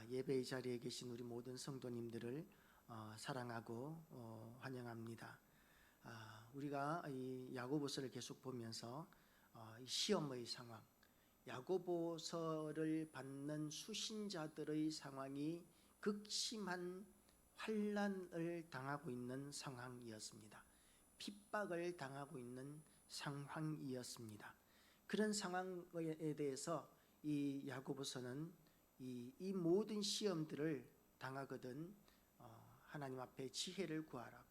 예배의 자리에 계신 우리 모든 성도님들을 사랑하고 환영합니다. 우리가 이 야고보서를 계속 보면서 이 시험의 상황, 야고보서를 받는 수신자들의 상황이 극심한 환난을 당하고 있는 상황이었습니다. 핍박을 당하고 있는 상황이었습니다. 그런 상황에 대해서 이 야고보서는 이 모든 시험들을 당하거든 하나님 앞에 지혜를 구하라고,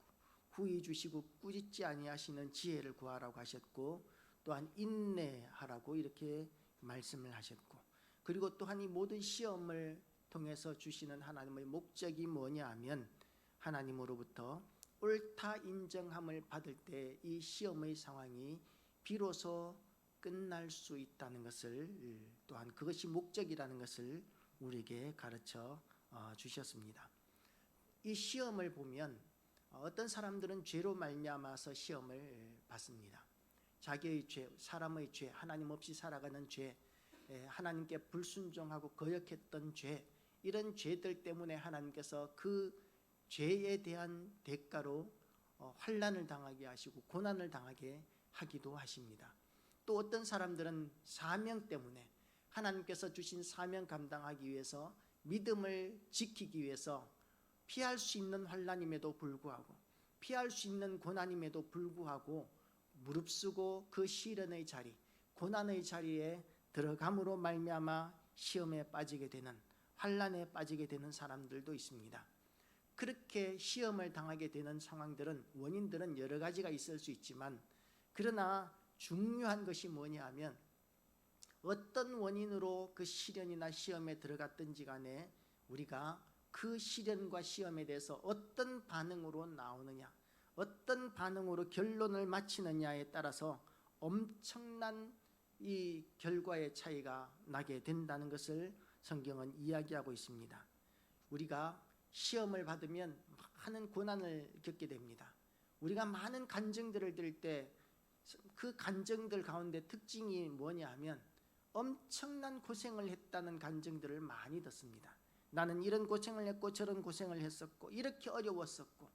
후히 주시고 꾸짖지 아니하시는 지혜를 구하라고 하셨고, 또한 인내하라고 이렇게 말씀을 하셨고, 그리고 또한 이 모든 시험을 통해서 주시는 하나님의 목적이 뭐냐 하면, 하나님으로부터 옳다 인정함을 받을 때 이 시험의 상황이 비로소 끝날 수 있다는 것을, 또한 그것이 목적이라는 것을 우리에게 가르쳐 주셨습니다. 이 시험을 보면 어떤 사람들은 죄로 말미암아서 시험을 받습니다. 자기의 죄, 사람의 죄, 하나님 없이 살아가는 죄, 하나님께 불순종하고 거역했던 죄, 이런 죄들 때문에 하나님께서 그 죄에 대한 대가로 환난을 당하게 하시고 고난을 당하게 하기도 하십니다. 또 어떤 사람들은 사명 때문에, 하나님께서 주신 사명 감당하기 위해서, 믿음을 지키기 위해서 피할 수 있는 환난임에도 불구하고, 피할 수 있는 고난임에도 불구하고 무릅쓰고 그 시련의 자리, 고난의 자리에 들어감으로 말미암아 시험에 빠지게 되는, 환난에 빠지게 되는 사람들도 있습니다. 그렇게 시험을 당하게 되는 상황들은, 원인들은 여러 가지가 있을 수 있지만, 그러나 중요한 것이 뭐냐 하면, 어떤 원인으로 그 시련이나 시험에 들어갔든지 간에 우리가 그 시련과 시험에 대해서 어떤 반응으로 나오느냐, 어떤 반응으로 결론을 마치느냐에 따라서 엄청난 이 결과의 차이가 나게 된다는 것을 성경은 이야기하고 있습니다. 우리가 시험을 받으면 많은 고난을 겪게 됩니다. 우리가 많은 간증들을 들을 때 그 간증들 가운데 특징이 뭐냐 하면, 엄청난 고생을 했다는 간증들을 많이 듣습니다. 나는 이런 고생을 했고 저런 고생을 했었고 이렇게 어려웠었고,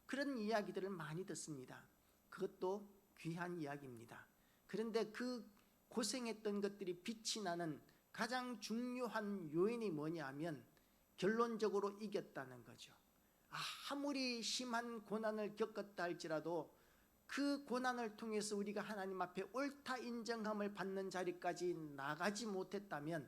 그런 이야기들을 많이 듣습니다. 그것도 귀한 이야기입니다. 그런데 그 고생했던 것들이 빛이 나는 가장 중요한 요인이 뭐냐 하면, 결론적으로 이겼다는 거죠. 아무리 심한 고난을 겪었다 할지라도 그 고난을 통해서 우리가 하나님 앞에 옳다 인정함을 받는 자리까지 나가지 못했다면,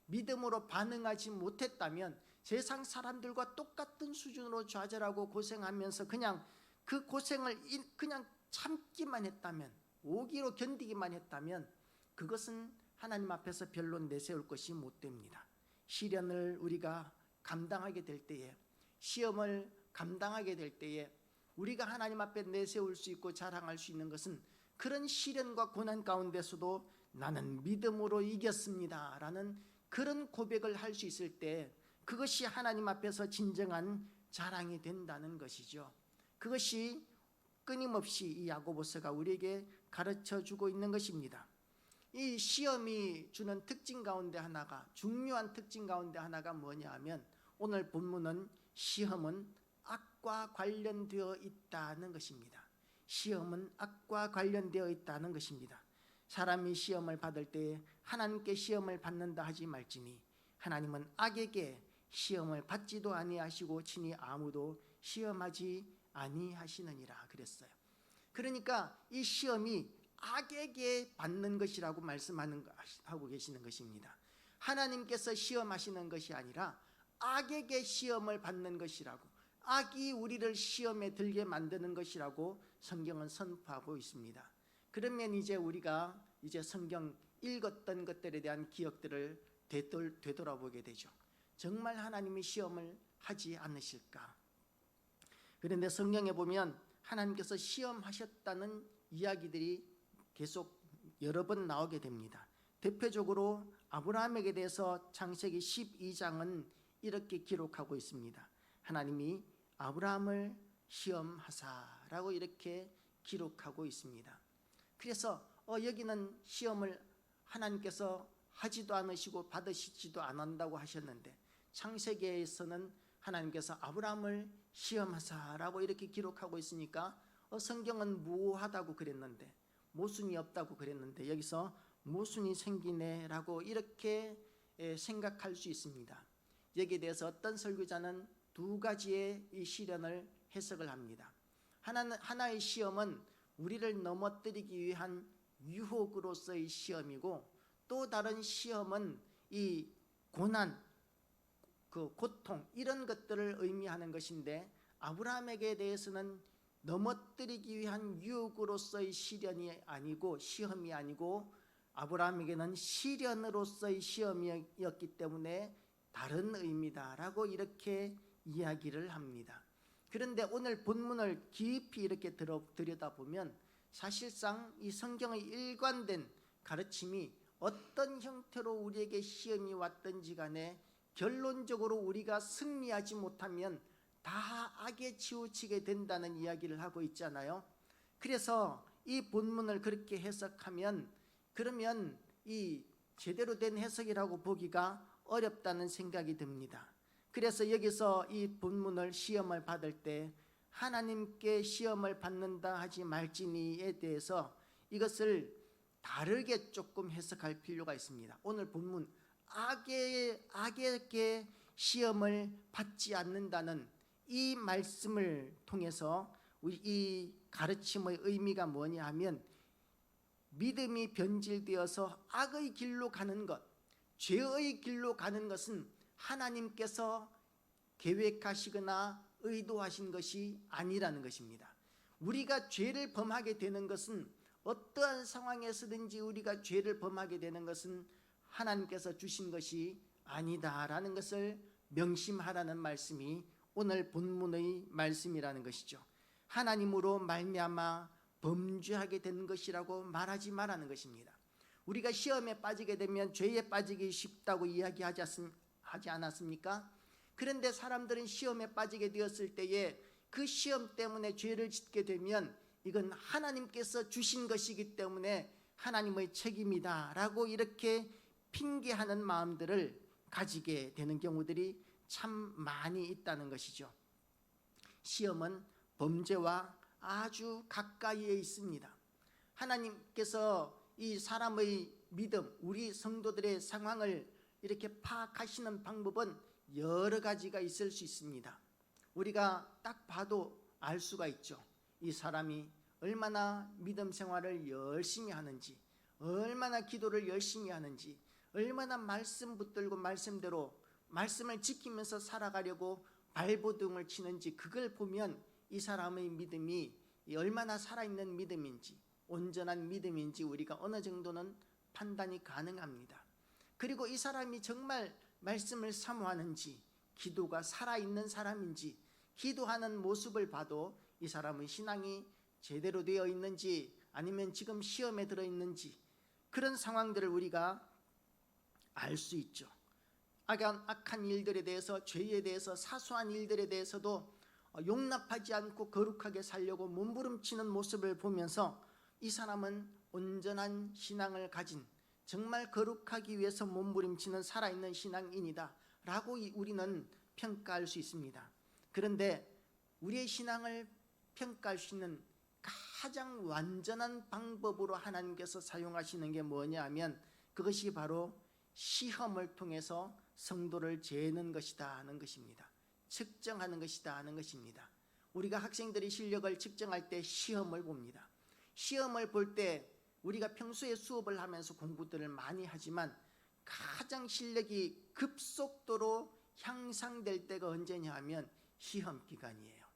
믿음으로 반응하지 못했다면, 세상 사람들과 똑같은 수준으로 좌절하고 고생하면서 그냥 그 고생을 그냥 참기만 했다면, 오기로 견디기만 했다면, 그것은 하나님 앞에서 별로 내세울 것이 못 됩니다. 시련을 우리가 감당하게 될 때에, 시험을 감당하게 될 때에 우리가 하나님 앞에 내세울 수 있고 자랑할 수 있는 것은, 그런 시련과 고난 가운데서도 나는 믿음으로 이겼습니다 라는 그런 고백을 할 수 있을 때, 그것이 하나님 앞에서 진정한 자랑이 된다는 것이죠. 그것이 끊임없이 이 야고보서가 우리에게 가르쳐 주고 있는 것입니다. 이 시험이 주는 특징 가운데 하나가, 중요한 특징 가운데 하나가 뭐냐 하면, 오늘 본문은 시험은 악과 관련되어 있다는 것입니다. 시험은 악과 관련되어 있다는 것입니다. 사람이 시험을 받을 때 하나님께 시험을 받는다 하지 말지니, 하나님은 악에게 시험을 받지도 아니하시고 친히 아무도 시험하지 아니하시느니라 그랬어요. 그러니까 이 시험이 악에게 받는 것이라고 하고 계시는 것입니다. 하나님께서 시험하시는 것이 아니라 악에게 시험을 받는 것이라고, 악이 우리를 시험에 들게 만드는 것이라고 성경은 선포하고 있습니다. 그러면 이제 우리가 성경 읽었던 것들에 대한 기억들을 되돌아보게 되죠. 정말 하나님이 시험을 하지 않으실까? 그런데 성경에 보면 하나님께서 시험하셨다는 이야기들이 계속 여러 번 나오게 됩니다. 대표적으로 아브라함에게 대해서 창세기 12장은 이렇게 기록하고 있습니다. 하나님이 아브라함을 시험하사라고 이렇게 기록하고 있습니다. 그래서 여기는 시험을 하나님께서 하지도 않으시고 받으시지도 않는다고 하셨는데, 창세기에서는 하나님께서 아브라함을 시험하사라고 이렇게 기록하고 있으니까 성경은 무하다고 그랬는데, 모순이 없다고 그랬는데 여기서 모순이 생기네라고 이렇게 생각할 수 있습니다. 여기에 대해서 어떤 설교자는 두 가지의 이 시련을 해석을 합니다. 하나의 시험은 우리를 넘어뜨리기 위한 유혹으로서의 시험이고, 또 다른 시험은 이 고난, 그 고통, 이런 것들을 의미하는 것인데, 아브라함에게 대해서는 넘어뜨리기 위한 유혹으로서의 시련이 아니고, 시험이 아니고, 아브라함에게는 시련으로서의 시험이었기 때문에 다른 의미다라고 이렇게 이야기를 합니다. 그런데 오늘 본문을 깊이 이렇게 들여다보면 사실상 이 성경의 일관된 가르침이 어떤 형태로 우리에게 시험이 왔든지 간에 결론적으로 우리가 승리하지 못하면 다 악에 치우치게 된다는 이야기를 하고 있잖아요. 그래서 이 본문을 그렇게 해석하면, 그러면 이 제대로 된 해석이라고 보기가 어렵다는 생각이 듭니다. 그래서 여기서 이 본문을 시험을 받을 때 하나님께 시험을 받는다 하지 말지니에 대해서 이것을 다르게 조금 해석할 필요가 있습니다. 오늘 본문 악에게 시험을 받지 않는다는 이 말씀을 통해서 이 가르침의 의미가 뭐냐 하면, 믿음이 변질되어서 악의 길로 가는 것, 죄의 길로 가는 것은 하나님께서 계획하시거나 의도하신 것이 아니라는 것입니다. 우리가 죄를 범하게 되는 것은, 어떠한 상황에서든지 우리가 죄를 범하게 되는 것은 하나님께서 주신 것이 아니다라는 것을 명심하라는 말씀이 오늘 본문의 말씀이라는 것이죠. 하나님으로 말미암아 범죄하게 된 것이라고 말하지 말라는 것입니다. 우리가 시험에 빠지게 되면 죄에 빠지기 쉽다고 이야기하지 않았습니까? 그런데 사람들은 시험에 빠지게 되었을 때에 그 시험 때문에 죄를 짓게 되면 이건 하나님께서 주신 것이기 때문에 하나님의 책임이다 라고 이렇게 핑계하는 마음들을 가지게 되는 경우들이 참 많이 있다는 것이죠. 시험은 범죄와 아주 가까이에 있습니다. 하나님께서 이 사람의 믿음, 우리 성도들의 상황을 이렇게 파악하시는 방법은 여러 가지가 있을 수 있습니다. 우리가 딱 봐도 알 수가 있죠. 이 사람이 얼마나 믿음 생활을 열심히 하는지, 얼마나 기도를 열심히 하는지, 얼마나 말씀 붙들고 말씀대로 말씀을 지키면서 살아가려고 발버둥을 치는지, 그걸 보면 이 사람의 믿음이 얼마나 살아있는 믿음인지, 온전한 믿음인지 우리가 어느 정도는 판단이 가능합니다. 그리고 이 사람이 정말 말씀을 사모하는지, 기도가 살아있는 사람인지, 기도하는 모습을 봐도 이 사람의 신앙이 제대로 되어 있는지, 아니면 지금 시험에 들어 있는지, 그런 상황들을 우리가 알 수 있죠. 악한 일들에 대해서, 죄에 대해서, 사소한 일들에 대해서도 용납하지 않고 거룩하게 살려고 몸부림치는 모습을 보면서 이 사람은 온전한 신앙을 가진, 정말 거룩하기 위해서 몸부림치는 살아있는 신앙인이다 라고 우리는 평가할 수 있습니다. 그런데 우리의 신앙을 평가할 수 있는 가장 완전한 방법으로 하나님께서 사용하시는 게 뭐냐 하면, 그것이 바로 시험을 통해서 성도를 재는 것이다 하는 것입니다. 측정하는 것이다 하는 것입니다. 우리가 학생들의 실력을 측정할 때 시험을 봅니다. 시험을 볼 때 우리가 평소에 수업을 하면서 공부들을 많이 하지만 가장 실력이 급속도로 향상될 때가 언제냐 하면 시험 기간이에요.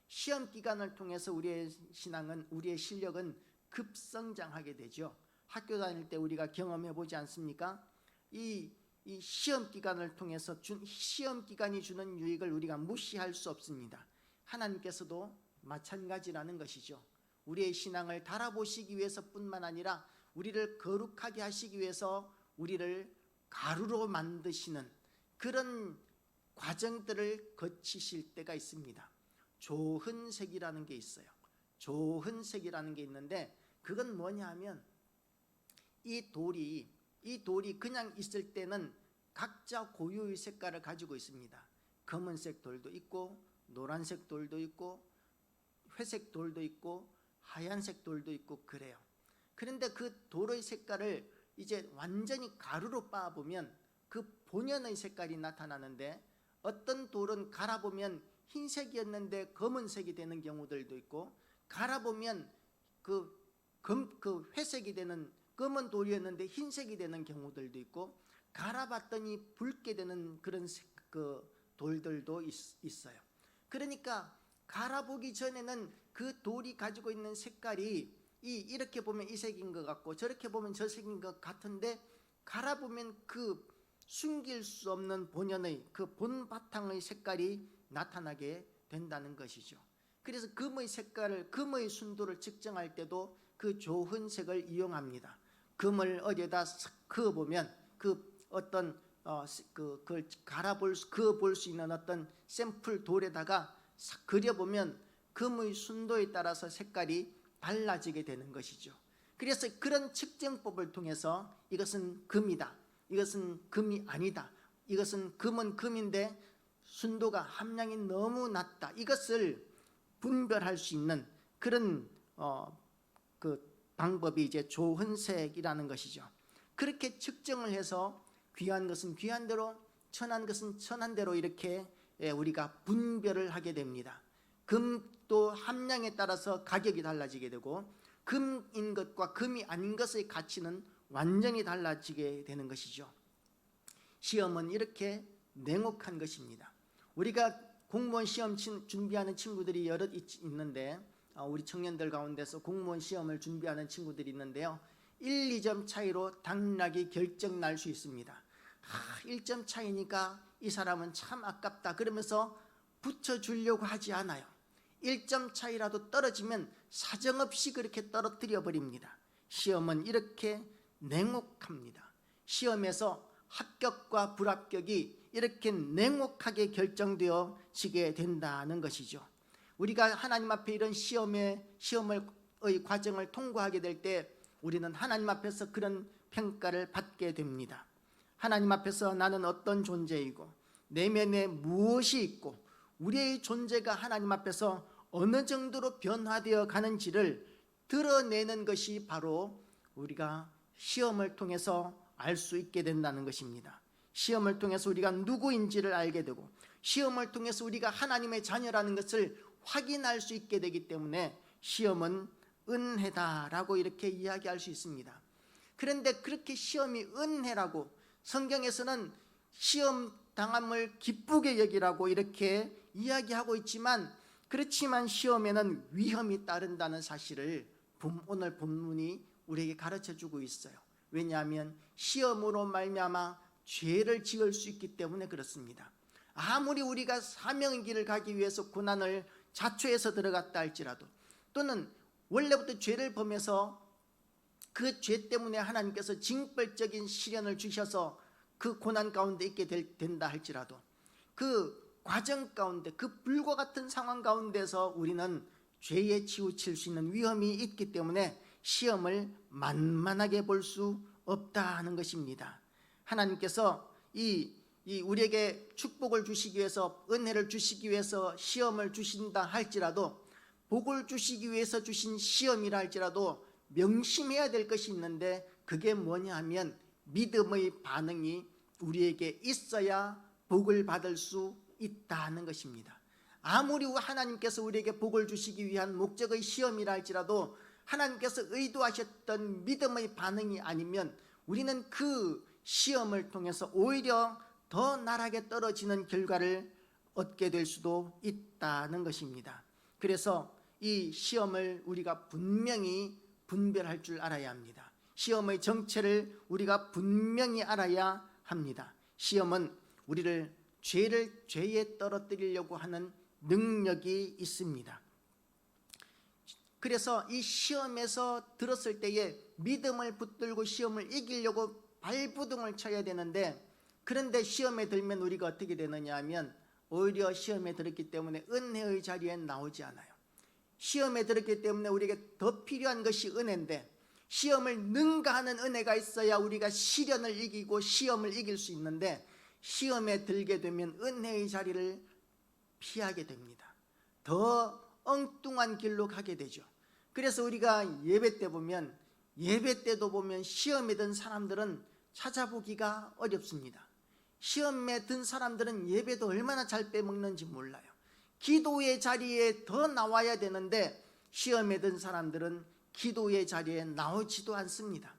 시험 기간을 통해서 우리의 신앙은, 우리의 실력은 급성장하게 되죠. 학교 다닐 때 우리가 경험해 보지 않습니까? 이 시험 기간을 통해서 시험 기간이 주는 유익을 우리가 무시할 수 없습니다. 하나님께서도 마찬가지라는 것이죠. 우리의 신앙을 달아보시기 위해서뿐만 아니라 우리를 거룩하게 하시기 위해서 우리를 가루로 만드시는 그런 과정들을 거치실 때가 있습니다. 조흔색이라는 게 있어요. 조흔색이라는 게 있는데, 그건 뭐냐 하면 이 돌이 그냥 있을 때는 각자 고유의 색깔을 가지고 있습니다. 검은색 돌도 있고 노란색 돌도 있고 회색 돌도 있고 하얀색 돌도 있고 그래요. 그런데 그 돌의 색깔을 이제 완전히 가루로 빻아보면 그 본연의 색깔이 나타나는데, 어떤 돌은 갈아보면 흰색이었는데 검은색이 되는 경우들도 있고, 갈아보면 그 회색이 되는 검은 돌이었는데 흰색이 되는 경우들도 있고, 갈아봤더니 붉게 되는 그런 그 돌들도 있어요. 그러니까 갈아보기 전에는 그 돌이 가지고 있는 색깔이 이렇게 보면 이 색인 것 같고 저렇게 보면 저 색인 것 같은데, 갈아보면 그 숨길 수 없는 본연의 그 본바탕의 색깔이 나타나게 된다는 것이죠. 그래서 금의 색깔을, 금의 순도를 측정할 때도 그 좋은 색을 이용합니다. 금을 어디에다 그어보면 그 어떤 그걸 그어볼 수 있는 어떤 샘플 돌에다가 그려보면 금의 순도에 따라서 색깔이 달라지게 되는 것이죠. 그래서 그런 측정법을 통해서 이것은 금이다, 이것은 금이 아니다, 이것은 금은 금인데 순도가 함량이 너무 낮다, 이것을 분별할 수 있는 그런 그 방법이 이제 조흔색이라는 것이죠. 그렇게 측정을 해서 귀한 것은 귀한 대로, 천한 것은 천한 대로 이렇게 우리가 분별을 하게 됩니다. 금도 함량에 따라서 가격이 달라지게 되고, 금인 것과 금이 아닌 것의 가치는 완전히 달라지게 되는 것이죠. 시험은 이렇게 냉혹한 것입니다. 우리가 공무원 시험 준비하는 친구들이 여럿 있는데, 우리 청년들 가운데서 공무원 시험을 준비하는 친구들이 있는데요, 1, 2점 차이로 당락이 결정 날 수 있습니다. 1점 차이니까 이 사람은 참 아깝다 그러면서 붙여주려고 하지 않아요. 1점 차이라도 떨어지면 사정없이 그렇게 떨어뜨려 버립니다. 시험은 이렇게 냉혹합니다. 시험에서 합격과 불합격이 이렇게 냉혹하게 결정되어지게 된다는 것이죠. 우리가 하나님 앞에 이런 시험의 과정을 통과하게 될 때 우리는 하나님 앞에서 그런 평가를 받게 됩니다. 하나님 앞에서 나는 어떤 존재이고 내면에 무엇이 있고 우리의 존재가 하나님 앞에서 어느 정도로 변화되어 가는지를 드러내는 것이 바로 우리가 시험을 통해서 알 수 있게 된다는 것입니다. 시험을 통해서 우리가 누구인지를 알게 되고, 시험을 통해서 우리가 하나님의 자녀라는 것을 확인할 수 있게 되기 때문에 시험은 은혜다라고 이렇게 이야기할 수 있습니다. 그런데 그렇게 시험이 은혜라고, 성경에서는 시험 당함을 기쁘게 여기라고 이렇게 이야기하고 있지만, 그렇지만 시험에는 위험이 따른다는 사실을 오늘 본문이 우리에게 가르쳐주고 있어요. 왜냐하면 시험으로 말미암아 죄를 지을 수 있기 때문에 그렇습니다. 아무리 우리가 사명의 길을 가기 위해서 고난을 자초해서 들어갔다 할지라도, 또는 원래부터 죄를 범해서 그 죄 때문에 하나님께서 징벌적인 시련을 주셔서 그 고난 가운데 있게 된다 할지라도, 그 과정 가운데, 그 불과 같은 상황 가운데서 우리는 죄에 치우칠 수 있는 위험이 있기 때문에 시험을 만만하게 볼 수 없다는 것입니다. 하나님께서 우리에게 축복을 주시기 위해서, 은혜를 주시기 위해서 시험을 주신다 할지라도, 복을 주시기 위해서 주신 시험이라 할지라도 명심해야 될 것이 있는데, 그게 뭐냐 하면 믿음의 반응이 우리에게 있어야 복을 받을 수 있다는 것입니다. 아무리 하나님께서 우리에게 복을 주시기 위한 목적의 시험이라 할지라도 하나님께서 의도하셨던 믿음의 반응이 아니면 우리는 그 시험을 통해서 오히려 더 나락에 떨어지는 결과를 얻게 될 수도 있다는 것입니다. 그래서 이 시험을 우리가 분명히 분별할 줄 알아야 합니다. 시험의 정체를 우리가 분명히 알아야 합니다. 시험은 우리를 죄에 떨어뜨리려고 하는 능력이 있습니다. 그래서 이 시험에서 들었을 때에 믿음을 붙들고 시험을 이기려고 발부둥을 쳐야 되는데, 그런데 시험에 들면 우리가 어떻게 되느냐 하면 오히려 시험에 들었기 때문에 은혜의 자리에 나오지 않아요. 시험에 들었기 때문에 우리에게 더 필요한 것이 은혜인데, 시험을 능가하는 은혜가 있어야 우리가 시련을 이기고 시험을 이길 수 있는데, 시험에 들게 되면 은혜의 자리를 피하게 됩니다. 더 엉뚱한 길로 가게 되죠. 그래서 우리가 예배 때 보면, 예배 때도 보면 시험에 든 사람들은 찾아보기가 어렵습니다. 시험에 든 사람들은 예배도 얼마나 잘 빼먹는지 몰라요. 기도의 자리에 더 나와야 되는데 시험에 든 사람들은 기도의 자리에 나오지도 않습니다.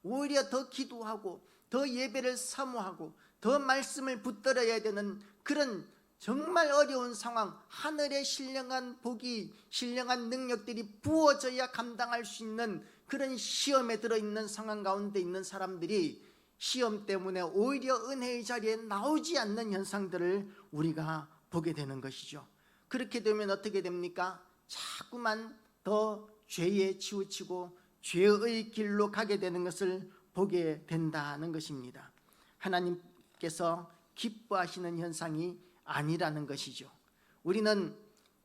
오히려 더 기도하고 더 예배를 사모하고 더 말씀을 붙들어야 되는 그런 정말 어려운 상황, 하늘의 신령한 복이, 신령한 능력들이 부어져야 감당할 수 있는 그런 시험에 들어있는 상황 가운데 있는 사람들이 시험 때문에 오히려 은혜의 자리에 나오지 않는 현상들을 우리가 보게 되는 것이죠. 그렇게 되면 어떻게 됩니까? 자꾸만 더 죄에 치우치고 죄의 길로 가게 되는 것을 보게 된다는 것입니다. 하나님께서 기뻐하시는 현상이 아니라는 것이죠. 우리는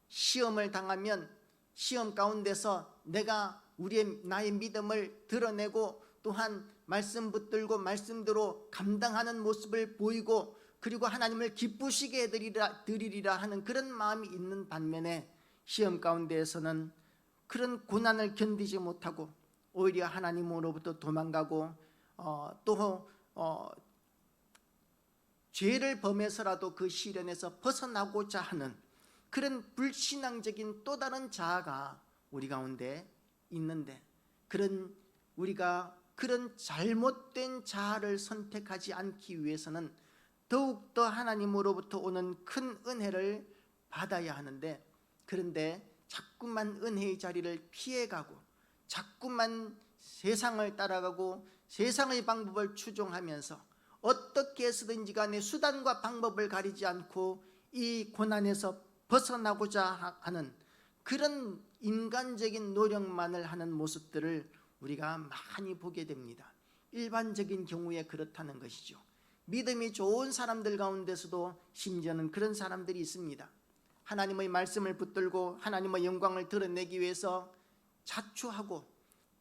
시험을 당하면 시험 가운데서 내가 나의 믿음을 드러내고 또한 말씀 붙들고 말씀대로 감당하는 모습을 보이고 그리고 하나님을 기쁘시게 해드리리라 하는 그런 마음이 있는 반면에, 시험 가운데에서는 그런 고난을 견디지 못하고 오히려 하나님으로부터 도망가고 또 죄를 범해서라도 그 시련에서 벗어나고자 하는 그런 불신앙적인 또 다른 자아가 우리 가운데 있는데, 우리가 그런 잘못된 자아를 선택하지 않기 위해서는 더욱더 하나님으로부터 오는 큰 은혜를 받아야 하는데, 그런데 자꾸만 은혜의 자리를 피해가고 자꾸만 세상을 따라가고 세상의 방법을 추종하면서 어떻게 해서든지 간에 수단과 방법을 가리지 않고 이 고난에서 벗어나고자 하는 그런 인간적인 노력만을 하는 모습들을 우리가 많이 보게 됩니다. 일반적인 경우에 그렇다는 것이죠. 믿음이 좋은 사람들 가운데서도 심지어는 그런 사람들이 있습니다. 하나님의 말씀을 붙들고 하나님의 영광을 드러내기 위해서 자초하고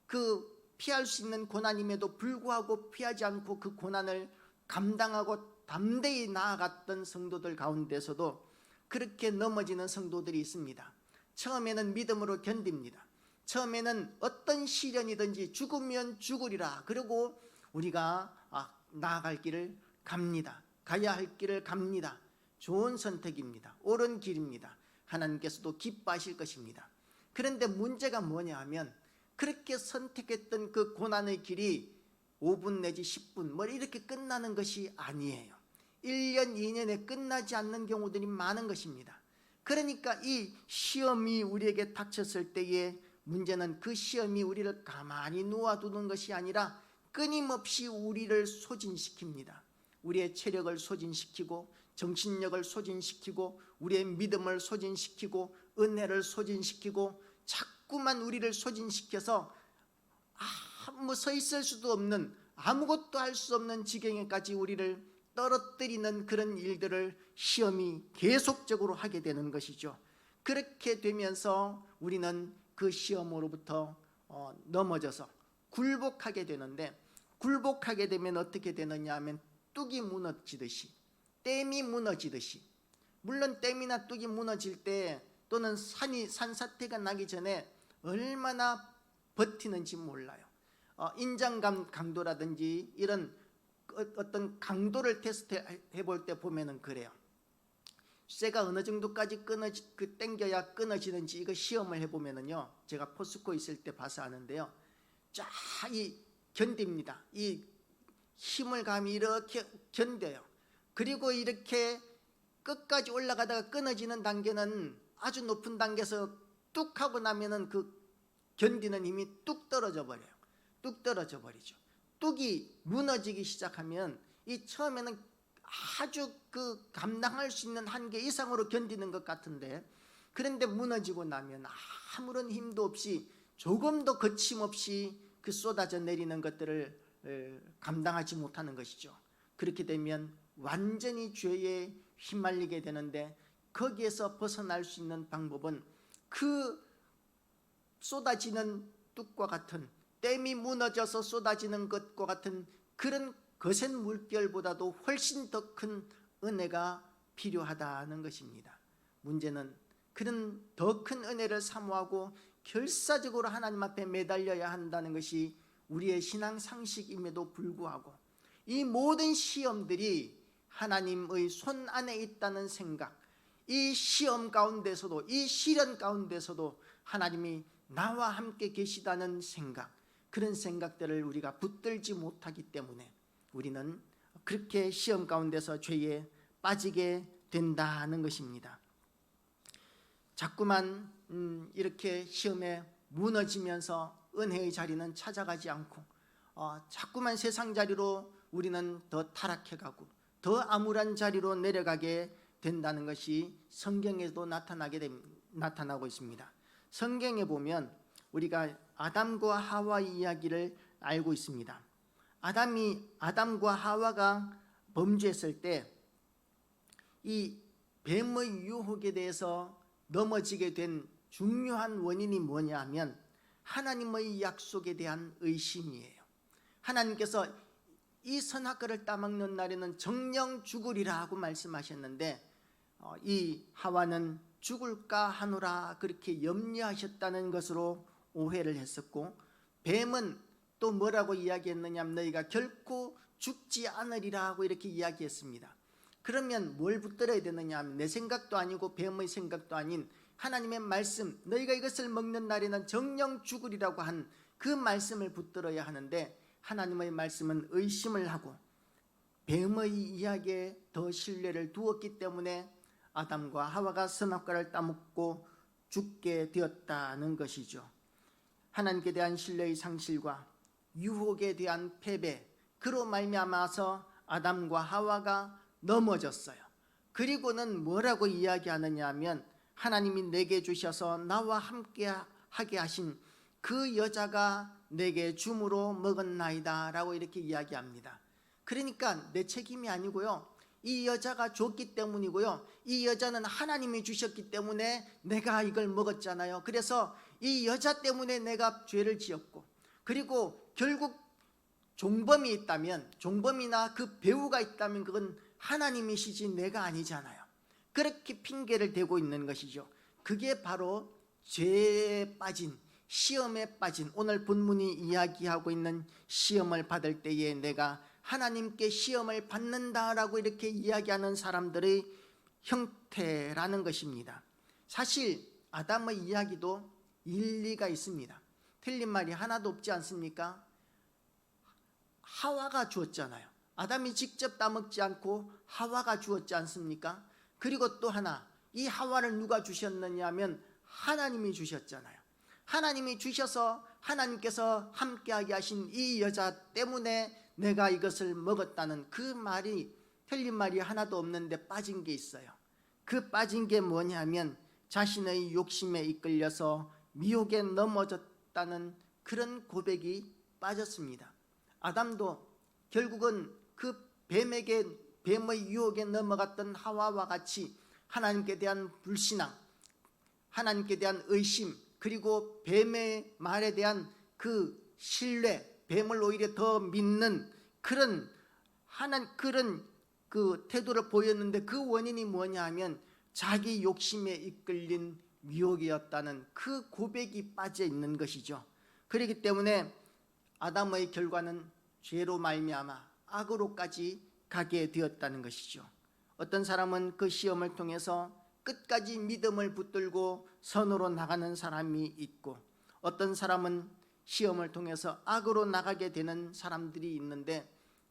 그 피할 수 있는 고난임에도 불구하고 피하지 않고 그 고난을 감당하고 담대히 나아갔던 성도들 가운데서도 그렇게 넘어지는 성도들이 있습니다. 처음에는 믿음으로 견딥니다. 처음에는 어떤 시련이든지 죽으면 죽으리라, 그리고 우리가 나아갈 길을 갑니다. 가야 할 길을 갑니다. 좋은 선택입니다. 옳은 길입니다. 하나님께서도 기뻐하실 것입니다. 그런데 문제가 뭐냐 하면, 그렇게 선택했던 그 고난의 길이 5분 내지 10분 뭐 이렇게 끝나는 것이 아니에요. 1년, 2년에 끝나지 않는 경우들이 많은 것입니다. 그러니까 이 시험이 우리에게 닥쳤을 때의 문제는 그 시험이 우리를 가만히 놓아두는 것이 아니라 끊임없이 우리를 소진시킵니다. 우리의 체력을 소진시키고 정신력을 소진시키고 우리의 믿음을 소진시키고 은혜를 소진시키고 자꾸만 우리를 소진시켜서 서 있을 수도 없는, 아무것도 할 수 없는 지경에까지 우리를 떨어뜨리는 그런 일들을 시험이 계속적으로 하게 되는 것이죠. 그렇게 되면서 우리는 그 시험으로부터 넘어져서 굴복하게 되는데, 굴복하게 되면 어떻게 되느냐 하면 뚝이 무너지듯이, 댐이 무너지듯이, 물론 댐이나 뚝이 무너질 때 또는 산사태가 나기 전에 얼마나 버티는지 몰라요. 인장 강도라든지 이런 어떤 강도를 테스트해 볼 때 보면은 그래요. 쇠가 어느 정도까지 당겨야 끊어지는지 이거 시험을 해보면은요, 제가 포스코 있을 때 봐서 아는데요, 쫙 견딥니다. 이 힘을 감이 이렇게 견뎌요. 그리고 이렇게 끝까지 올라가다가 끊어지는 단계는 아주 높은 단계에서 뚝 하고 나면은 그 견디는 힘이 뚝 떨어져 버려요. 뚝 떨어져 버리죠. 뚝이 무너지기 시작하면 이 처음에는 아주 그 감당할 수 있는 한계 이상으로 견디는 것 같은데, 그런데 무너지고 나면 아무런 힘도 없이 조금도 거침없이 그 쏟아져 내리는 것들을 감당하지 못하는 것이죠. 그렇게 되면 완전히 죄에 휘말리게 되는데, 거기에서 벗어날 수 있는 방법은 그 쏟아지는 뚝과 같은 그 뚝을 댐이 무너져서 쏟아지는 것과 같은 그런 거센 물결보다도 훨씬 더 큰 은혜가 필요하다는 것입니다. 문제는 그런 더 큰 은혜를 사모하고 결사적으로 하나님 앞에 매달려야 한다는 것이 우리의 신앙 상식임에도 불구하고 이 모든 시험들이 하나님의 손 안에 있다는 생각, 이 시험 가운데서도, 이 시련 가운데서도 하나님이 나와 함께 계시다는 생각, 그런 생각들을 우리가 붙들지 못하기 때문에 우리는 그렇게 시험 가운데서 죄에 빠지게 된다는 것입니다. 자꾸만 이렇게 시험에 무너지면서 은혜의 자리는 찾아가지 않고 자꾸만 세상 자리로 우리는 더 타락해가고 더 암울한 자리로 내려가게 된다는 것이 성경에도 나타나고 있습니다. 성경에 보면 우리가 아담과 하와의 이야기를 알고 있습니다. 아담과 하와가 범죄했을 때 이 뱀의 유혹에 대해서 넘어지게 된 중요한 원인이 뭐냐 하면 하나님의 약속에 대한 의심이에요. 하나님께서 이 선악과를 따먹는 날에는 정령 죽으리라 하고 말씀하셨는데 이 하와는 죽을까 하노라 그렇게 염려하셨다는 것으로 오해를 했었고, 뱀은 또 뭐라고 이야기했느냐 하면 너희가 결코 죽지 않으리라 하고 이렇게 이야기했습니다. 그러면 뭘 붙들어야 되느냐 하면 내 생각도 아니고 뱀의 생각도 아닌 하나님의 말씀, 너희가 이것을 먹는 날에는 정령 죽으리라고 한 그 말씀을 붙들어야 하는데, 하나님의 말씀은 의심을 하고 뱀의 이야기에 더 신뢰를 두었기 때문에 아담과 하와가 선악과를 따먹고 죽게 되었다는 것이죠. 하나님께 대한 신뢰의 상실과 유혹에 대한 패배, 그로 말미암아서 아담과 하와가 넘어졌어요. 그리고는 뭐라고 이야기하느냐 하면 하나님이 내게 주셔서 나와 함께 하게 하신 그 여자가 내게 줌으로 먹었나이다 라고 이렇게 이야기합니다. 그러니까 내 책임이 아니고요, 이 여자가 줬기 때문이고요, 이 여자는 하나님이 주셨기 때문에 내가 이걸 먹었잖아요. 그래서 이 여자 때문에 내가 죄를 지었고, 그리고 결국 종범이 있다면, 종범이나 그 배우가 있다면 그건 하나님이시지 내가 아니잖아요. 그렇게 핑계를 대고 있는 것이죠. 그게 바로 죄에 빠진, 시험에 빠진, 오늘 본문이 이야기하고 있는 시험을 받을 때에 내가 하나님께 시험을 받는다라고 이렇게 이야기하는 사람들의 형태라는 것입니다. 사실 아담의 이야기도 일리가 있습니다. 틀린 말이 하나도 없지 않습니까? 하와가 주었잖아요. 아담이 직접 따먹지 않고 하와가 주었지 않습니까? 그리고 또 하나, 이 하와를 누가 주셨느냐 하면 하나님이 주셨잖아요. 하나님이 주셔서 하나님께서 함께하게 하신 이 여자 때문에 내가 이것을 먹었다는 그 말이, 틀린 말이 하나도 없는데 빠진 게 있어요. 그 빠진 게 뭐냐면 자신의 욕심에 이끌려서 미혹에 넘어졌다는 그런 고백이 빠졌습니다. 아담도 결국은 그 뱀의 유혹에 넘어갔던 하와와 같이 하나님께 대한 불신앙, 하나님께 대한 의심, 그리고 뱀의 말에 대한 그 신뢰, 뱀을 오히려 더 믿는 그런 그 태도를 보였는데, 그 원인이 뭐냐 하면 자기 욕심에 이끌린 미혹이었다는 그 고백이 빠져 있는 것이죠. 그렇기 때문에 아담의 결과는 죄로 말미암아 악으로까지 가게 되었다는 것이죠. 어떤 사람은 그 시험을 통해서 끝까지 믿음을 붙들고 선으로 나가는 사람이 있고, 어떤 사람은 시험을 통해서 악으로 나가게 되는 사람들이 있는데,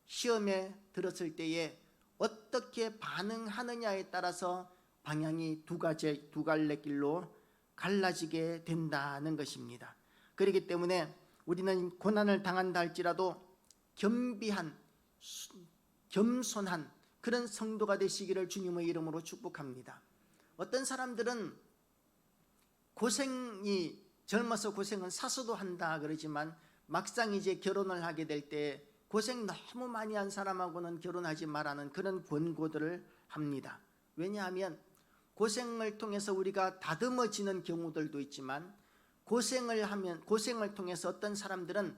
시험에 들었을 때에 어떻게 반응하느냐에 따라서 방향이 두 갈래 길로 갈라지게 된다는 것입니다. 그렇기 때문에 우리는 고난을 당한다 할지라도 겸비한, 겸손한 그런 성도가 되시기를 주님의 이름으로 축복합니다. 어떤 사람들은 젊어서 고생은 사서도 한다 그러지만 막상 이제 결혼을 하게 될 때 고생 너무 많이 한 사람하고는 결혼하지 말라는 그런 권고들을 합니다. 왜냐하면 고생을 통해서 우리가 다듬어지는 경우들도 있지만 고생을 통해서 어떤 사람들은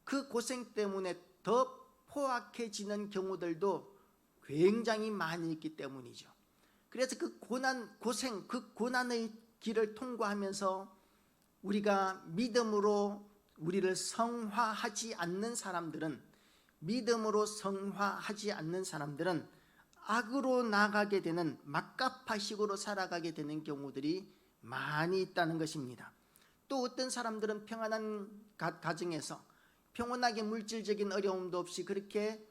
그 고생 때문에 더 포악해지는 경우들도 굉장히 많이 있기 때문이죠. 그래서 그 고생, 그 고난의 길을 통과하면서 우리가 믿음으로 우리를 성화하지 않는 사람들은, 악으로 나가게 되는, 막가파식으로 살아가게 되는 경우들이 많이 있다는 것입니다. 또 어떤 사람들은 평안한 가정에서 평온하게 물질적인 어려움도 없이 그렇게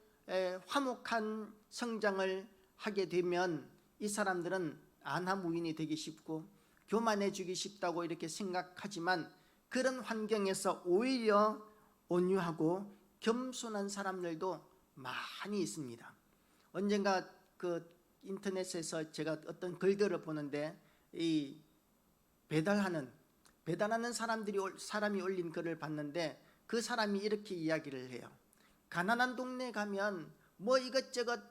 화목한 성장을 하게 되면 이 사람들은 안하무인이 되기 쉽고 교만해지기 쉽다고 이렇게 생각하지만, 그런 환경에서 오히려 온유하고 겸손한 사람들도 많이 있습니다. 언젠가 그 인터넷에서 제가 어떤 글들을 보는데, 이 배달하는 사람이 올린 글을 봤는데, 그 사람이 이렇게 이야기를 해요. 가난한 동네에 가면 뭐 이것저것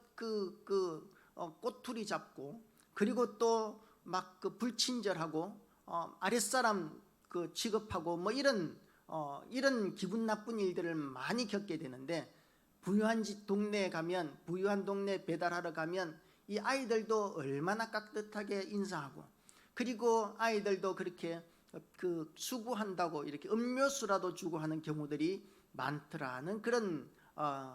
꼬투리 잡고, 그리고 또 막 그 불친절하고 아랫사람 그 취급하고 뭐 이런 기분 나쁜 일들을 많이 겪게 되는데, 부유한 동네에 가면, 부유한 동네 배달하러 가면 이 아이들도 얼마나 깍듯하게 인사하고, 그리고 아이들도 그렇게 그 수고한다고 이렇게 음료수라도 주고 하는 경우들이 많더라는 그런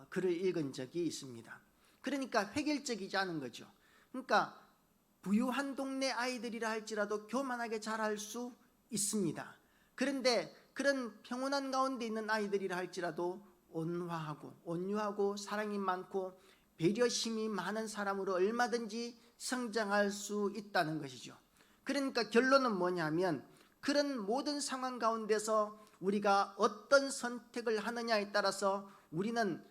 글을 읽은 적이 있습니다. 그러니까 획일적이지 않은 거죠. 그러니까 부유한 동네 아이들이라 할지라도 교만하게 자랄 수 있습니다. 그런데 그런 평온한 가운데 있는 아이들이라 할지라도 온유하고 사랑이 많고 배려심이 많은 사람으로 얼마든지 성장할 수 있다는 것이죠. 그러니까 결론은 뭐냐면, 그런 모든 상황 가운데서 우리가 어떤 선택을 하느냐에 따라서 우리는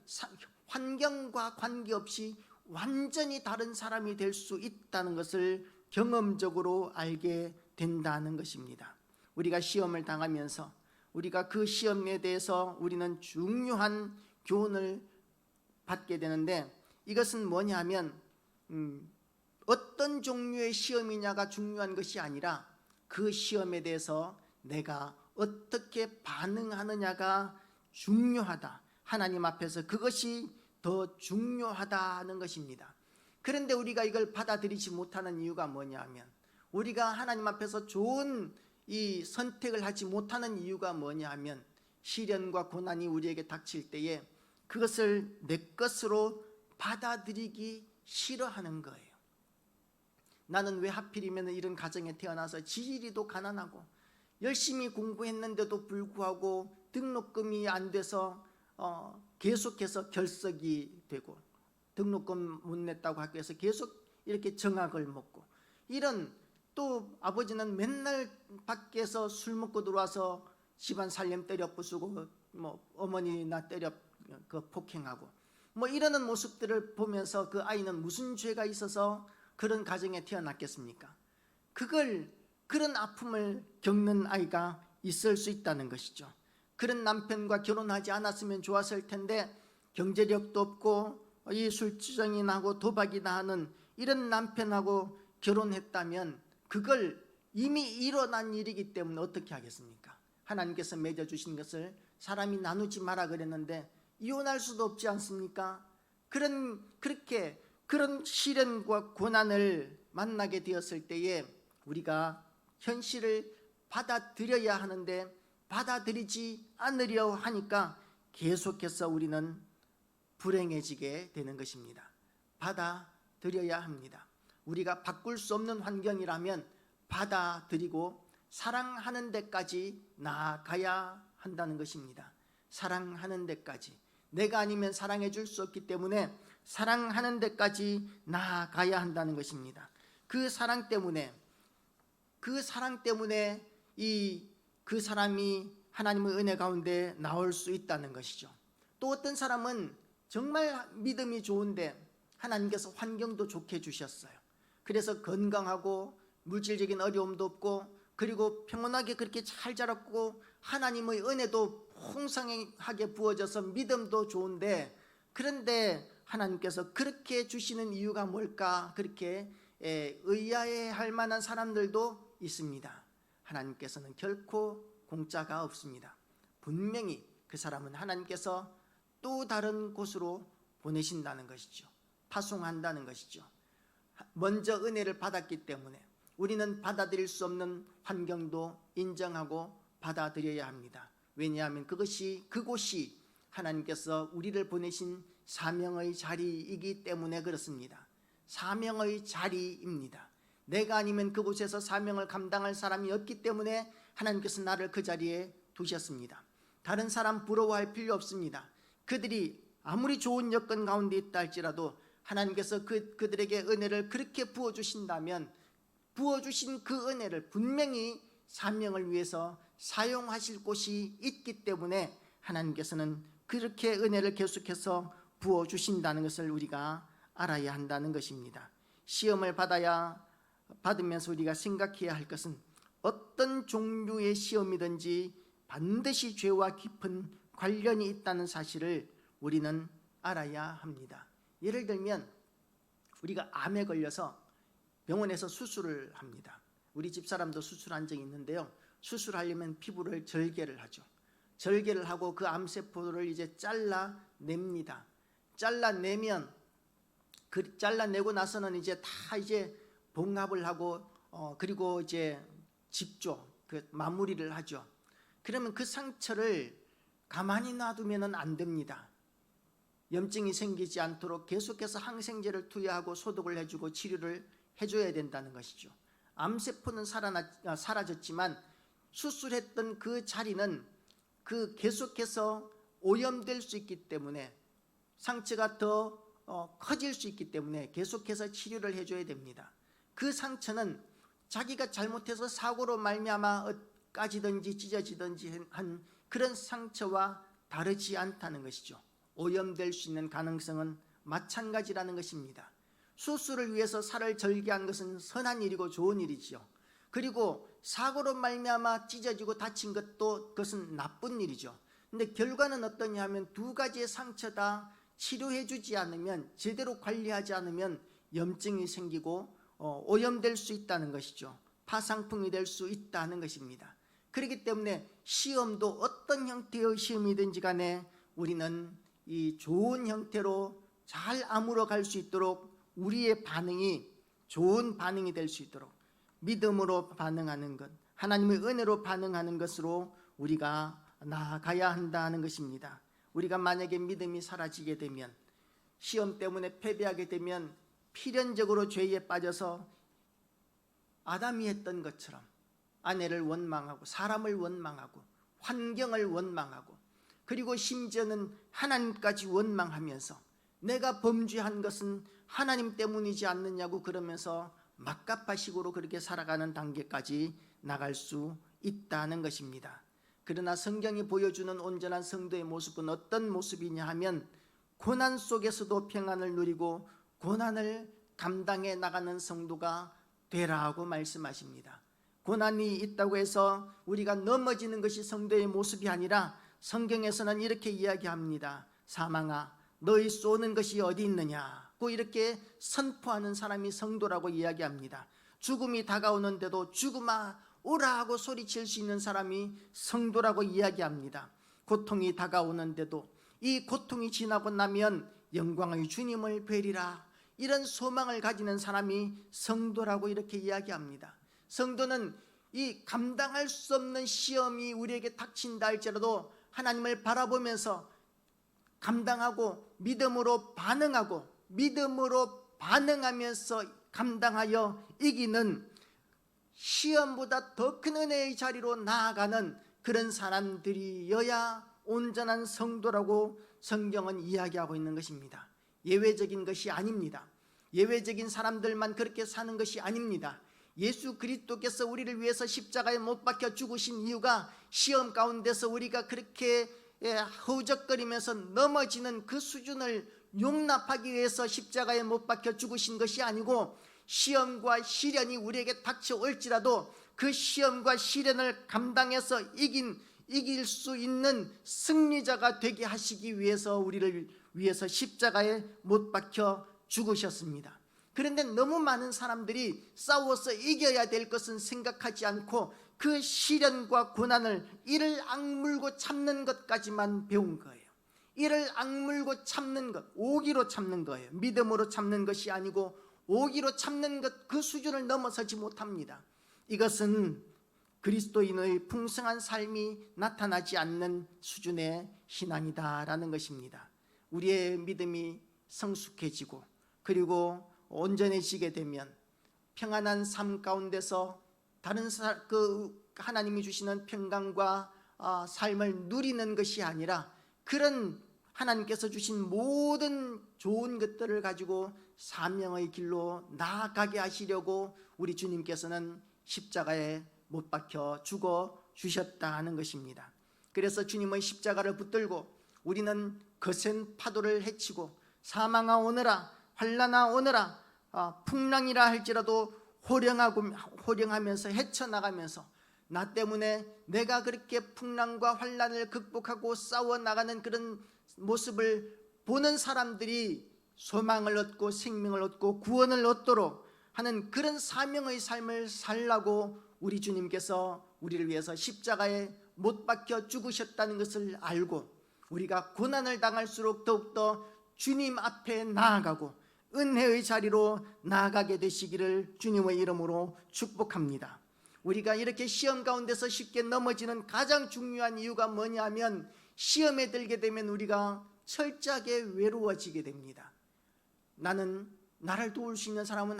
환경과 관계없이 완전히 다른 사람이 될 수 있다는 것을 경험적으로 알게 된다는 것입니다. 우리가 시험을 당하면서 우리가 그 시험에 대해서 우리는 중요한 교훈을 받게 되는데, 이것은 뭐냐면 어떤 종류의 시험이냐가 중요한 것이 아니라 그 시험에 대해서 내가 어떻게 반응하느냐가 중요하다. 하나님 앞에서 그것이 더 중요하다는 것입니다. 그런데 우리가 이걸 받아들이지 못하는 이유가 뭐냐면, 우리가 하나님 앞에서 좋은 이 선택을 하지 못하는 이유가 뭐냐면, 시련과 고난이 우리에게 닥칠 때에 그것을 내 것으로 받아들이기 싫어하는 거예요. 나는 왜 하필이면 이런 가정에 태어나서 지리도 가난하고 열심히 공부했는데도 불구하고 등록금이 안 돼서 계속해서 결석이 되고, 등록금 못 냈다고 학교에서 계속 이렇게 정학을 먹고, 이런, 또 아버지는 맨날 밖에서 술 먹고 들어와서 집안 살림 때려 부수고 뭐 어머니나 때려 폭행하고 뭐 이러는 모습들을 보면서 그 아이는 무슨 죄가 있어서 그런 가정에 태어났겠습니까? 그런 아픔을 겪는 아이가 있을 수 있다는 것이죠. 그런 남편과 결혼하지 않았으면 좋았을 텐데 경제력도 없고 이 술주정이나 하고 도박이나 하는 이런 남편하고 결혼했다면 그걸 이미 일어난 일이기 때문에 어떻게 하겠습니까? 하나님께서 맺어주신 것을 사람이 나누지 마라 그랬는데 이혼할 수도 없지 않습니까? 그런 시련과 고난을 만나게 되었을 때에 우리가 현실을 받아들여야 하는데 받아들이지 않으려 하니까 계속해서 우리는 불행해지게 되는 것입니다. 받아들여야 합니다. 우리가 바꿀 수 없는 환경이라면 받아들이고 사랑하는 데까지 나아가야 한다는 것입니다. 사랑하는 데까지. 내가 아니면 사랑해 줄 수 없기 때문에 사랑하는 데까지 나아가야 한다는 것입니다. 그 사랑 때문에 그 사람이 하나님의 은혜 가운데 나올 수 있다는 것이죠. 또 어떤 사람은 정말 믿음이 좋은데 하나님께서 환경도 좋게 주셨어요. 그래서 건강하고 물질적인 어려움도 없고 그리고 평온하게 그렇게 잘 자랐고 하나님의 은혜도 풍성하게 부어져서 믿음도 좋은데, 그런데 하나님께서 그렇게 주시는 이유가 뭘까? 그렇게 의아해할 만한 사람들도 있습니다. 하나님께서는 결코 공짜가 없습니다. 분명히 그 사람은 하나님께서 또 다른 곳으로 보내신다는 것이죠. 파송한다는 것이죠. 먼저 은혜를 받았기 때문에 우리는 받아들일 수 없는 환경도 인정하고 받아들여야 합니다. 왜냐하면 그곳이 하나님께서 우리를 보내신 사명의 자리이기 때문에 그렇습니다. 사명의 자리입니다. 내가 아니면 그곳에서 사명을 감당할 사람이 없기 때문에 하나님께서 나를 그 자리에 두셨습니다. 다른 사람 부러워할 필요 없습니다. 그들이 아무리 좋은 여건 가운데 있다 할지라도 하나님께서 그들에게 은혜를 그렇게 부어주신다면 부어주신 그 은혜를 분명히 사명을 위해서 사용하실 곳이 있기 때문에 하나님께서는 그렇게 은혜를 계속해서 부어주신다는 것을 우리가 알아야 한다는 것입니다. 시험을 받으면서 우리가 생각해야 할 것은 어떤 종류의 시험이든지 반드시 죄와 깊은 관련이 있다는 사실을 우리는 알아야 합니다. 예를 들면 우리가 암에 걸려서 병원에서 수술을 합니다. 우리 집사람도 수술한 적이 있는데요. 수술하려면 피부를 절개를 하죠. 절개를 하고 그 암세포를 이제 잘라냅니다. 잘라내면 잘라내고 나서는 이제 다 이제 봉합을 하고 그리고 이제 집죠. 그 마무리를 하죠. 그러면 그 상처를 가만히 놔두면 안 됩니다. 염증이 생기지 않도록 계속해서 항생제를 투여하고 소독을 해주고 치료를 해줘야 된다는 것이죠. 암세포는 사라졌지만 수술했던 그 자리는 계속해서 오염될 수 있기 때문에 상처가 더 커질 수 있기 때문에 계속해서 치료를 해줘야 됩니다. 그 상처는 자기가 잘못해서 사고로 말미암아 까지든지 찢어지든지 한 그런 상처와 다르지 않다는 것이죠. 오염될 수 있는 가능성은 마찬가지라는 것입니다. 수술을 위해서 살을 절개한 것은 선한 일이고 좋은 일이지요. 그리고 사고로 말미암아 찢어지고 다친 것도 그것은 나쁜 일이죠. 근데 결과는 어떠냐 하면 두 가지의 상처 다 치료해 주지 않으면, 제대로 관리하지 않으면 염증이 생기고 오염될 수 있다는 것이죠. 파상풍이 될 수 있다는 것입니다. 그렇기 때문에 시험도 어떤 형태의 시험이든지 간에 우리는 이 좋은 형태로 잘 아물어 갈 수 있도록 우리의 반응이 좋은 반응이 될 수 있도록 믿음으로 반응하는 것, 하나님의 은혜로 반응하는 것으로 우리가 나아가야 한다는 것입니다. 우리가 만약에 믿음이 사라지게 되면, 시험 때문에 패배하게 되면 필연적으로 죄에 빠져서 아담이 했던 것처럼 아내를 원망하고 사람을 원망하고 환경을 원망하고 그리고 심지어는 하나님까지 원망하면서 내가 범죄한 것은 하나님 때문이지 않느냐고 그러면서 막가파식으로 그렇게 살아가는 단계까지 나갈 수 있다는 것입니다. 그러나 성경이 보여주는 온전한 성도의 모습은 어떤 모습이냐 하면 고난 속에서도 평안을 누리고 고난을 감당해 나가는 성도가 되라고 말씀하십니다. 고난이 있다고 해서 우리가 넘어지는 것이 성도의 모습이 아니라 성경에서는 이렇게 이야기합니다. 사망아, 너희 쏘는 것이 어디 있느냐고 이렇게 선포하는 사람이 성도라고 이야기합니다. 죽음이 다가오는데도 죽음아 오라 하고 소리칠 수 있는 사람이 성도라고 이야기합니다. 고통이 다가오는데도 이 고통이 지나고 나면 영광의 주님을 뵈리라, 이런 소망을 가지는 사람이 성도라고 이렇게 이야기합니다. 성도는 이 감당할 수 없는 시험이 우리에게 닥친다 할지라도 하나님을 바라보면서 감당하고 믿음으로 반응하면서 감당하여 이기는, 시험보다 더 큰 은혜의 자리로 나아가는 그런 사람들이어야 온전한 성도라고 성경은 이야기하고 있는 것입니다. 예외적인 것이 아닙니다. 예외적인 사람들만 그렇게 사는 것이 아닙니다. 예수 그리스도께서 우리를 위해서 십자가에 못 박혀 죽으신 이유가 시험 가운데서 우리가 그렇게 허우적거리면서 넘어지는 그 수준을 용납하기 위해서 십자가에 못 박혀 죽으신 것이 아니고, 시험과 시련이 우리에게 닥쳐올지라도 그 시험과 시련을 감당해서 이길 수 있는 승리자가 되게 하시기 위해서 우리를 위해서 십자가에 못 박혀 죽으셨습니다. 그런데 너무 많은 사람들이 싸워서 이겨야 될 것은 생각하지 않고 그 시련과 고난을 이를 악물고 참는 것까지만 배운 거예요. 이를 악물고 참는 것, 오기로 참는 거예요. 믿음으로 참는 것이 아니고 오기로 참는 것, 그 수준을 넘어서지 못합니다. 이것은 그리스도인의 풍성한 삶이 나타나지 않는 수준의 신앙이다라는 것입니다. 우리의 믿음이 성숙해지고 그리고 온전해지게 되면 평안한 삶 가운데서 다른 하나님이 주시는 평강과 삶을 누리는 것이 아니라 그런 하나님께서 주신 모든 좋은 것들을 가지고 사명의 길로 나아가게 하시려고 우리 주님께서는 십자가에 못 박혀 죽어 주셨다는 것입니다. 그래서 주님의 십자가를 붙들고 우리는 거센 파도를 헤치고 사망아 오너라, 환난아 오너라, 풍랑이라 할지라도 호령하면서 헤쳐나가면서 나 때문에 내가 그렇게 풍랑과 환난을 극복하고 싸워나가는 그런 모습을 보는 사람들이 소망을 얻고 생명을 얻고 구원을 얻도록 하는 그런 사명의 삶을 살라고 우리 주님께서 우리를 위해서 십자가에 못 박혀 죽으셨다는 것을 알고 우리가 고난을 당할수록 더욱더 주님 앞에 나아가고 은혜의 자리로 나아가게 되시기를 주님의 이름으로 축복합니다. 우리가 이렇게 시험 가운데서 쉽게 넘어지는 가장 중요한 이유가 뭐냐면 시험에 들게 되면 우리가 철저하게 외로워지게 됩니다. 나를 도울 수 있는 사람은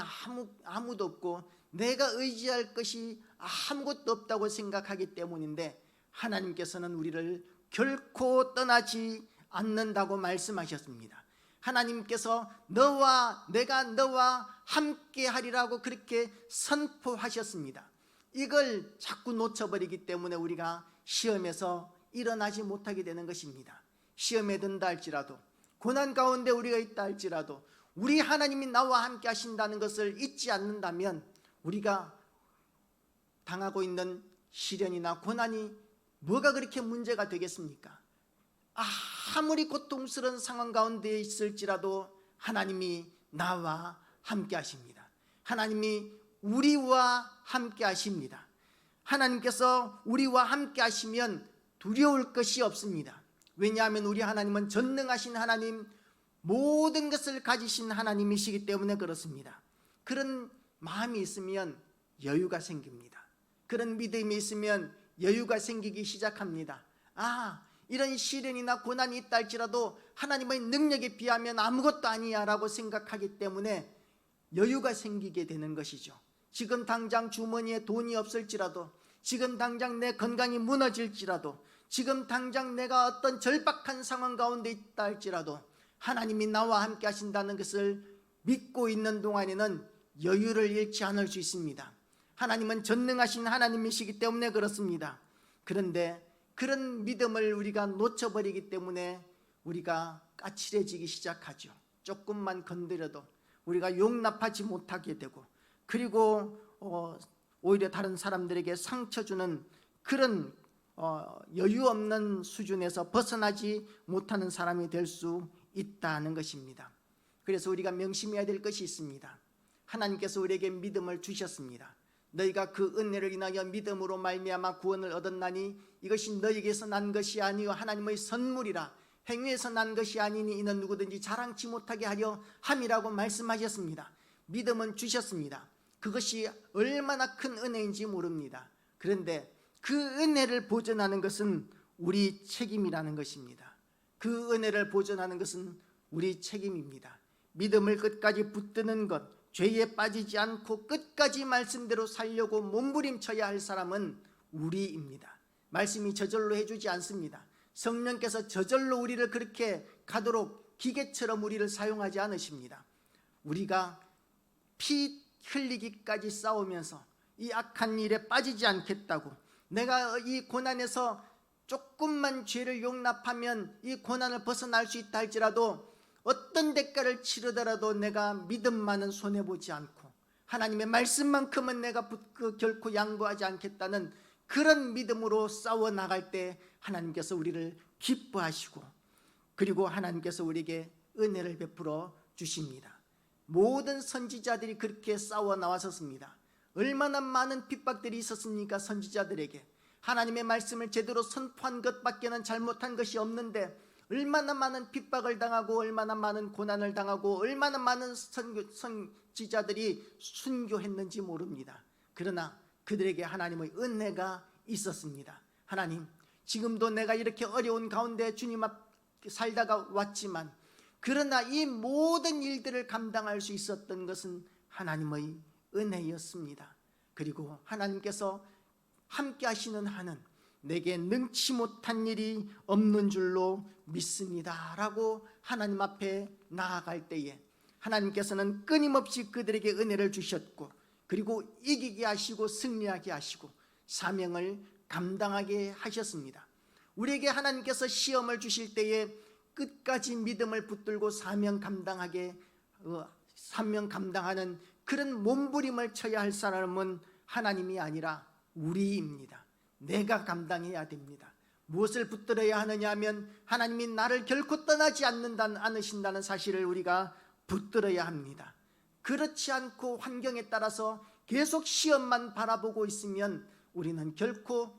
아무도 없고 내가 의지할 것이 아무것도 없다고 생각하기 때문인데 하나님께서는 우리를 결코 떠나지 않는다고 말씀하셨습니다. 하나님께서 내가 너와 함께 하리라고 그렇게 선포하셨습니다. 이걸 자꾸 놓쳐버리기 때문에 우리가 시험에서 일어나지 못하게 되는 것입니다. 시험에 든다 할지라도 고난 가운데 우리가 있다 할지라도 우리 하나님이 나와 함께 하신다는 것을 잊지 않는다면 우리가 당하고 있는 시련이나 고난이 뭐가 그렇게 문제가 되겠습니까? 아무리 고통스러운 상황 가운데 있을지라도 하나님이 나와 함께 하십니다. 하나님이 우리와 함께 하십니다. 하나님께서 우리와 함께 하시면 두려울 것이 없습니다. 왜냐하면 우리 하나님은 전능하신 하나님, 모든 것을 가지신 하나님이시기 때문에 그렇습니다. 그런 마음이 있으면 여유가 생깁니다. 그런 믿음이 있으면 여유가 생기기 시작합니다. 이런 시련이나 고난이 있다 할지라도 하나님의 능력에 비하면 아무것도 아니야 라고 생각하기 때문에 여유가 생기게 되는 것이죠. 지금 당장 주머니에 돈이 없을지라도, 지금 당장 내 건강이 무너질지라도, 지금 당장 내가 어떤 절박한 상황 가운데 있다 할지라도 하나님이 나와 함께 하신다는 것을 믿고 있는 동안에는 여유를 잃지 않을 수 있습니다. 하나님은 전능하신 하나님이시기 때문에 그렇습니다. 그런데 그런 믿음을 우리가 놓쳐버리기 때문에 우리가 까칠해지기 시작하죠. 조금만 건드려도 우리가 용납하지 못하게 되고, 그리고 오히려 다른 사람들에게 상처 주는 그런 여유 없는 수준에서 벗어나지 못하는 사람이 될 수 있다는 것입니다. 그래서 우리가 명심해야 될 것이 있습니다. 하나님께서 우리에게 믿음을 주셨습니다. 너희가 그 은혜를 인하여 믿음으로 말미암아 구원을 얻었나니 이것이 너희에게서 난 것이 아니요 하나님의 선물이라. 행위에서 난 것이 아니니 이는 누구든지 자랑치 못하게 하려 함이라고 말씀하셨습니다. 믿음은 주셨습니다. 그것이 얼마나 큰 은혜인지 모릅니다. 그런데 그 은혜를 보존하는 것은 우리 책임이라는 것입니다. 그 은혜를 보존하는 것은 우리 책임입니다. 믿음을 끝까지 붙드는 것, 죄에 빠지지 않고 끝까지 말씀대로 살려고 몸부림쳐야 할 사람은 우리입니다. 말씀이 저절로 해주지 않습니다. 성령께서 저절로 우리를 그렇게 가도록 기계처럼 우리를 사용하지 않으십니다. 우리가 피 흘리기까지 싸우면서 이 악한 일에 빠지지 않겠다고, 내가 이 고난에서 조금만 죄를 용납하면 이 고난을 벗어날 수 있다 할지라도 어떤 대가를 치르더라도 내가 믿음만은 손해보지 않고 하나님의 말씀만큼은 내가 결코 양보하지 않겠다는 그런 믿음으로 싸워나갈 때 하나님께서 우리를 기뻐하시고, 그리고 하나님께서 우리에게 은혜를 베풀어 주십니다. 모든 선지자들이 그렇게 싸워 나왔었습니다. 얼마나 많은 핍박들이 있었습니까? 선지자들에게 하나님의 말씀을 제대로 선포한 것밖에는 잘못한 것이 없는데 얼마나 많은 핍박을 당하고 얼마나 많은 고난을 당하고 얼마나 많은 선지자들이 순교했는지 모릅니다. 그러나 그들에게 하나님의 은혜가 있었습니다. 하나님, 지금도 내가 이렇게 어려운 가운데 주님 앞 살다가 왔지만 그러나 이 모든 일들을 감당할 수 있었던 것은 하나님의 은혜였습니다. 그리고 하나님께서 함께 하시는 한은 내게 능치 못한 일이 없는 줄로 믿습니다 라고 하나님 앞에 나아갈 때에 하나님께서는 끊임없이 그들에게 은혜를 주셨고 그리고 이기게 하시고 승리하게 하시고 사명을 감당하게 하셨습니다. 우리에게 하나님께서 시험을 주실 때에 끝까지 믿음을 붙들고 사명 감당하는 그런 몸부림을 쳐야 할 사람은 하나님이 아니라 우리입니다. 내가 감당해야 됩니다. 무엇을 붙들어야 하느냐 하면 하나님이 나를 결코 떠나지 않으신다는 사실을 우리가 붙들어야 합니다. 그렇지 않고 환경에 따라서 계속 시험만 바라보고 있으면 우리는 결코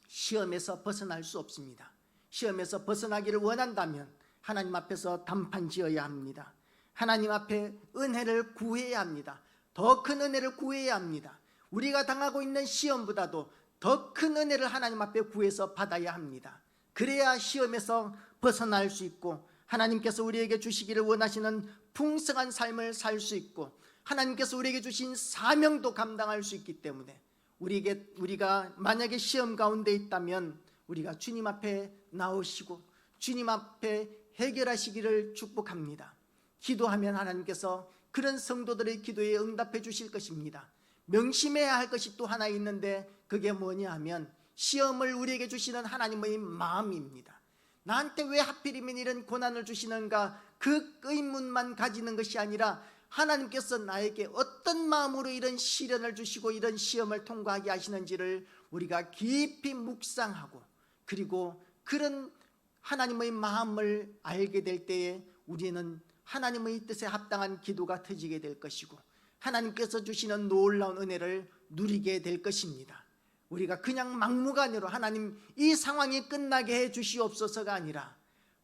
시험에서 벗어날 수 없습니다. 시험에서 벗어나기를 원한다면 하나님 앞에서 단판 지어야 합니다. 하나님 앞에 은혜를 구해야 합니다. 더 큰 은혜를 구해야 합니다. 우리가 당하고 있는 시험보다도 더 큰 은혜를 하나님 앞에 구해서 받아야 합니다. 그래야 시험에서 벗어날 수 있고 하나님께서 우리에게 주시기를 원하시는 풍성한 삶을 살 수 있고 하나님께서 우리에게 주신 사명도 감당할 수 있기 때문에 우리가 만약에 시험 가운데 있다면 우리가 주님 앞에 나오시고 주님 앞에 해결하시기를 축복합니다. 기도하면 하나님께서 그런 성도들의 기도에 응답해 주실 것입니다. 명심해야 할 것이 또 하나 있는데 그게 뭐냐 하면 시험을 우리에게 주시는 하나님의 마음입니다. 나한테 왜 하필이면 이런 고난을 주시는가 그 의문만 가지는 것이 아니라 하나님께서 나에게 어떤 마음으로 이런 시련을 주시고 이런 시험을 통과하게 하시는지를 우리가 깊이 묵상하고 그리고 그런 하나님의 마음을 알게 될 때에 우리는 하나님의 뜻에 합당한 기도가 터지게 될 것이고 하나님께서 주시는 놀라운 은혜를 누리게 될 것입니다. 우리가 그냥 막무가내로 하나님 이 상황이 끝나게 해 주시옵소서가 아니라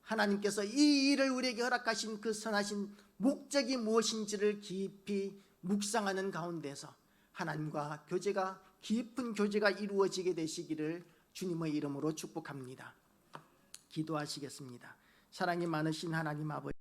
하나님께서 이 일을 우리에게 허락하신 그 선하신 목적이 무엇인지를 깊이 묵상하는 가운데서 하나님과 깊은 교제가 이루어지게 되시기를 주님의 이름으로 축복합니다. 기도하시겠습니다. 사랑이 많으신 하나님 아버지,